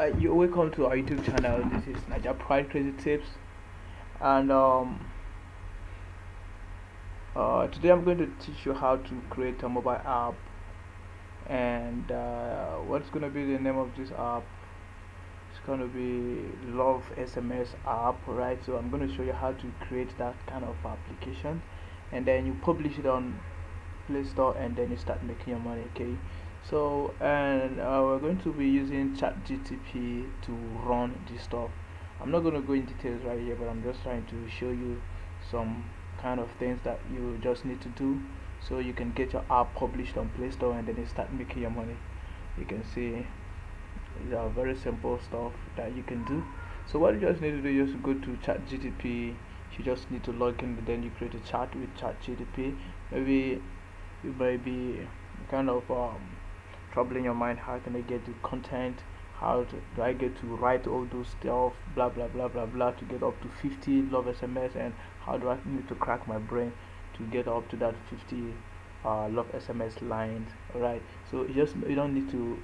You welcome to our YouTube channel. This is Niger Pride Crazy Tips, and today I'm going to teach you how to create a mobile app. And what's going to be the name of this app? It's going to be Love SMS app, right? So I'm going to show you how to create that kind of application, and then you publish it on Play Store, and then you start making your money. Okay. So and we're going to be using chatgpt to run this stuff. I'm not going to go in details right here, but I'm just trying to show you some kind of things that you just need to do so you can get your app published on Play Store, and then you start making your money. You can see these are very simple stuff that you can do. So what you just need to do is go to chatgpt. You just need to log in, and then you create a chat with chatgpt. Maybe you may be kind of trouble in your mind. How can I get the content? How do I get to write all those stuff, blah blah blah blah blah, to get up to 50 love SMS? And how do I need to crack my brain to get up to that 50 love SMS lines? Alright, so you don't need to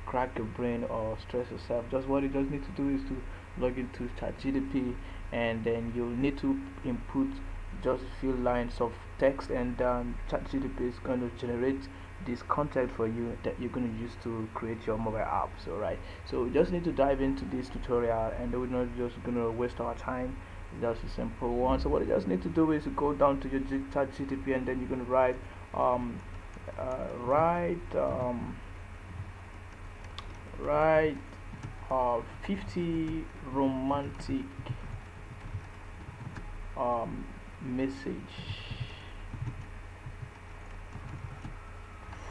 crack your brain or stress yourself. Just what you just need to do is to log into ChatGPT, and then you'll need to input just a few lines of text, and ChatGPT is going to generate this content for you that you're going to use to create your mobile apps. Alright, so we just need to dive into this tutorial, and we're not just going to waste our time. It's just a simple one. So what you just need to do is to go down to your ChatGPT, and then you're going to write write 50 romantic message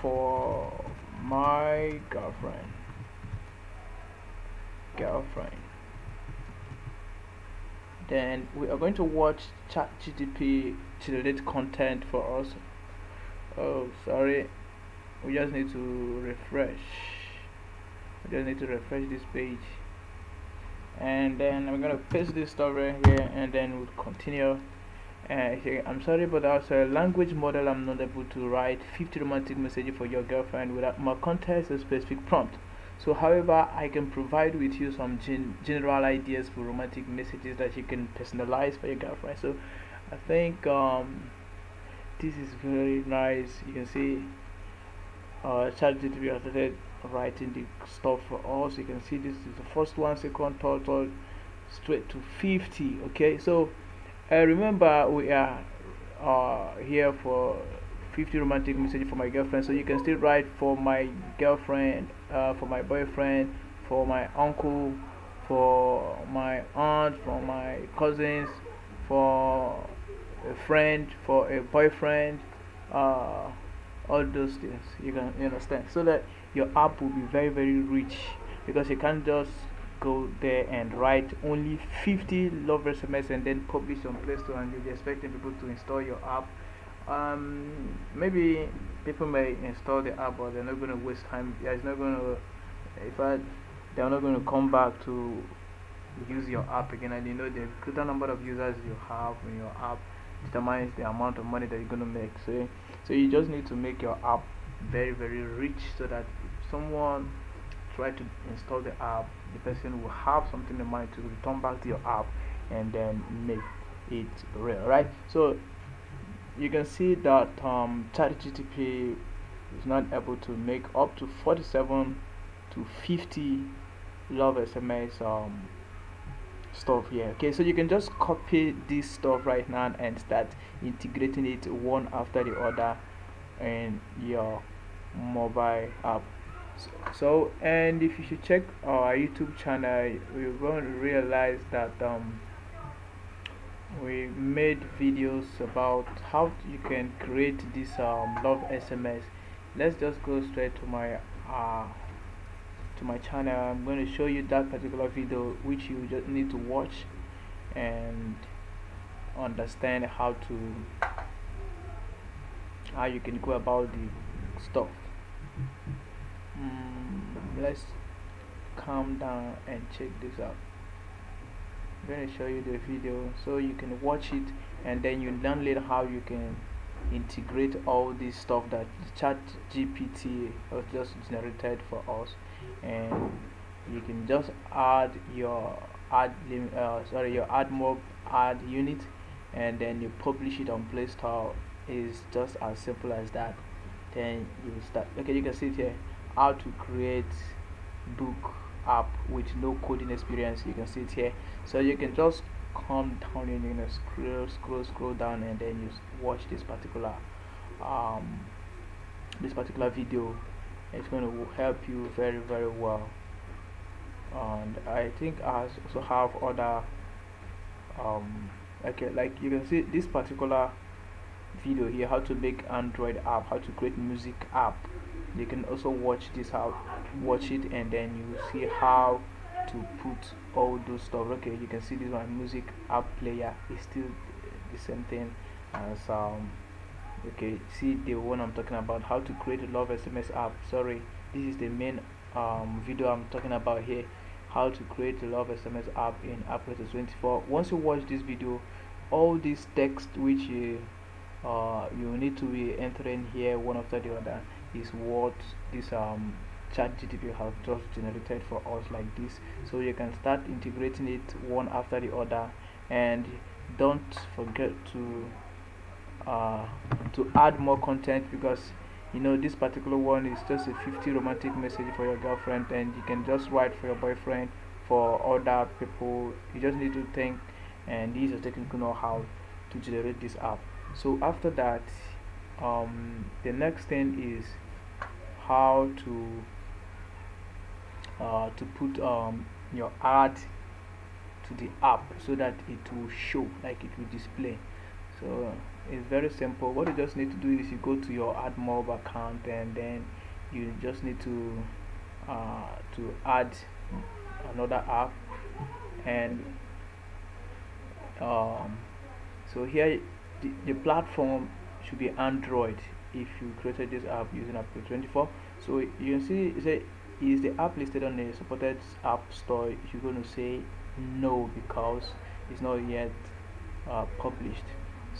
for my girlfriend. Then we are going to watch ChatGPT generate content for us. Oh, sorry, we just need to refresh. This page, and then I'm gonna paste this stuff right here, and then we'll continue. Here, I'm sorry, but as a language model, I'm not able to write 50 romantic messages for your girlfriend without more context or specific prompt. So however, I can provide with you some general ideas for romantic messages that you can personalize for your girlfriend. So I think this is very nice. You can see ChatGPT has started writing the stuff for us. You can see this is the first one, second, third, straight to 50. Okay, so remember we are here for 50 romantic message for my girlfriend. So you can still write for my girlfriend, for my boyfriend, for my uncle, for my aunt, for my cousins, for a friend, for a boyfriend, all those things. You understand, so that your app will be very very rich, because you can't just go there and write only 50 love SMS and then publish on Play Store, and you'll be expecting people to install your app. Maybe people may install the app, but they're not going to waste time. Yeah, it's not going to, in fact, they're not going to come back to use your app again. And the total number of users you have in your app determines the amount of money that you're going to make. So you just need to make your app very very rich, so that if someone try to install the app, the person will have something in mind to return back to your app and then make it real, right? So you can see that ChatGPT is not able to make up to 47 to 50 love SMS stuff here. Okay, so you can just copy this stuff right now and start integrating it one after the other in your mobile app. So and if you should check our YouTube channel, you're going to realize that we made videos about how you can create this love SMS. Let's just go straight to my channel. I'm going to show you that particular video, which you just need to watch and understand how you can go about the stuff. Let's calm down and check this out. I'm going to show you the video so you can watch it, and then you learn later how you can integrate all this stuff that chat GPT has just generated for us, and you can just add your your add mob add unit, and then you publish it on Play Store. Is just as simple as that. Then you start. Okay, you can see it here, how to create book app with no coding experience. You can see it here. So you can just come down and scroll down, and then you watch um this particular video. It's going to help you very well. And I think I also have other um okay, like you can see this particular video here, how to make Android app, how to create music app. You can also watch this out, watch it, and then you see how to put all those stuff. Okay, you can see this one, music app player is still the same thing as okay, see the one I'm talking about, how to create a love SMS app. Sorry, this is the main video I'm talking about here, how to create a love SMS app in Operator 24. Once you watch this video, all this text which you need to be entering here one after the other is what this ChatGPT has just generated for us like this. So you can start integrating it one after the other, and don't forget uh, to add more content, because you know this particular one is just a 50 romantic message for your girlfriend, and you can just write for your boyfriend, for other people. You just need to think, and these are technical know-how to generate this app. So after that, the next thing is how to put your ad to the app so that it will show, like it will display. So it's very simple. What you just need to do is you go to your AdMob account, and then you just need to add another app. And um, so here the platform should be Android if you created this app using Apple 24. So you can see say, is the app listed on the supported app store? You're going to say no, because it's not yet published.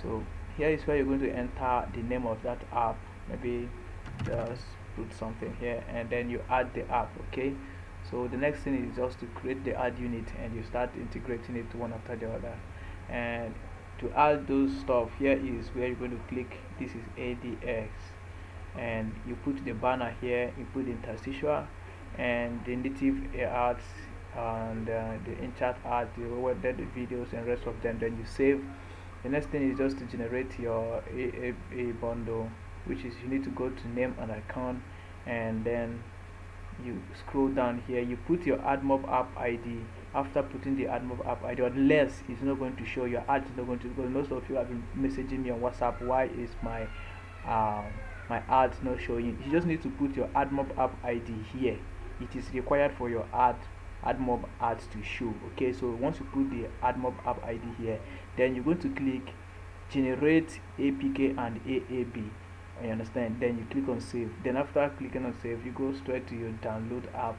So here is where you're going to enter the name of that app. Maybe just put something here, and then you add the app. Okay, so the next thing is just to create the ad unit, and you start integrating it one after the other. And to add those stuff, here is where you're going to click. This is ADX, and you put the banner here, you put the interstitial and the native ads, and the in-chat ads, the wedded videos and rest of them. Then you save. The next thing is just to generate your a bundle, which is you need to go to name and account, and then you scroll down here, you put your AdMob app ID. After putting the AdMob app ID, unless it's not going to show, your ad is not going to, because most of you have been messaging me on WhatsApp, why is my ads not showing? You just need to put your AdMob app ID here. It is required for your AdMob ads to show. Okay, so once you put the AdMob app ID here, then you're going to click generate APK and AAB. You understand? Then you click on save. Then after clicking on save, you go straight to your download app.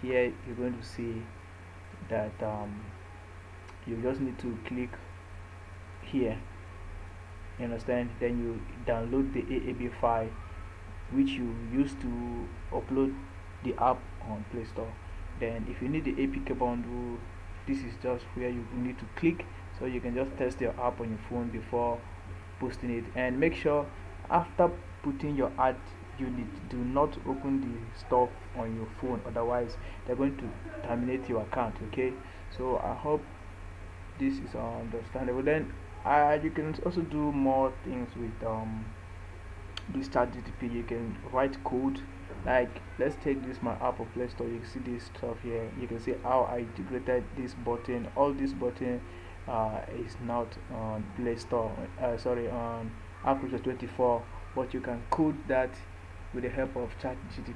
Here you're going to see that you just need to click here. You understand? Then you download the AAB file which you used to upload the app on Play Store. Then if you need the APK bundle, this is just where you need to click, so you can just test your app on your phone before posting it. And make sure after putting your ad unit, do not open the stuff on your phone, otherwise they're going to terminate your account. Okay, so I hope this is understandable. Then you can also do more things with this ChatGPT. You can write code, like let's take this my app of Play Store. You can see this stuff here. You can see how I integrated this button. All this button is not on Play Store, sorry, on Apple 24, but you can code that with the help of ChatGPT.